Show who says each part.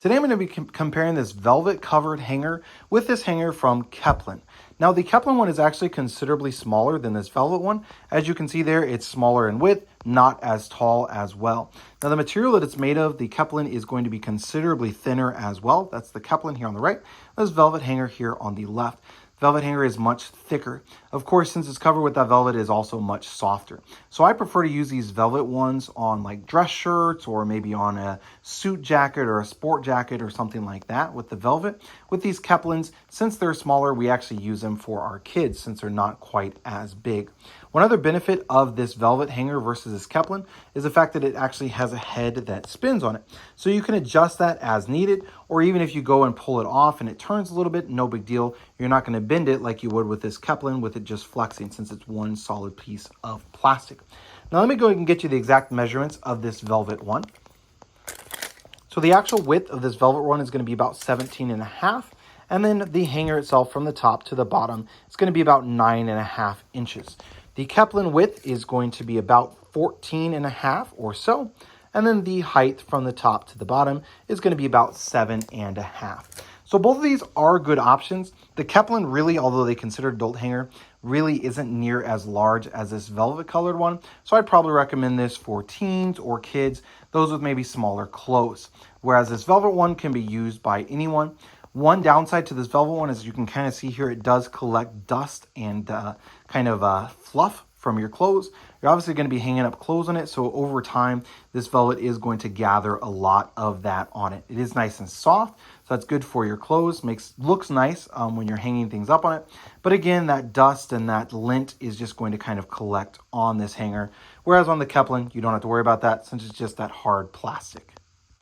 Speaker 1: Today I'm going to be comparing this velvet covered hanger with this hanger from Keplin. Now the Keplin one is actually considerably smaller than this velvet one. As you can see there, it's smaller in width, not as tall as well. Now the material that it's made of, the Keplin is going to be considerably thinner as well. That's the Keplin here on the right, this velvet hanger here on the left. Velvet hanger is much thicker. Of course, since it's covered with that velvet, it is also much softer. So I prefer to use these velvet ones on like dress shirts or maybe on a suit jacket or a sport jacket or something like that with the velvet. With these Keplins, since they're smaller, we actually use them for our kids since they're not quite as big. One other benefit of this velvet hanger versus this Keplin is the fact that it actually has a head that spins on it. So you can adjust that as needed, or even if you go and pull it off and it turns a little bit, no big deal. You're not going to bend it like you would with this Keplin with it just flexing since it's one solid piece of plastic. Now let me go ahead and get you the exact measurements of this velvet one. So the actual width of this velvet one is going to be about 17.5. And then the hanger itself from the top to the bottom is going to be about 9.5 inches. The Keplin width is going to be about 14.5 or so. And then the height from the top to the bottom is going to be about 7.5. So both of these are good options. The Keplin really, although they consider adult hanger, really isn't near as large as this velvet colored one. So I'd probably recommend this for teens or kids, those with maybe smaller clothes. Whereas this velvet one can be used by anyone. One downside to this velvet one is you can kind of see here it does collect dust and fluff from your clothes. You're obviously going to be hanging up clothes on it, so over time this velvet is going to gather a lot of that on it. It is nice and soft, so that's good for your clothes. Looks nice when you're hanging things up on it. But again, that dust and that lint is just going to kind of collect on this hanger. Whereas on the Keplin, you don't have to worry about that since it's just that hard plastic.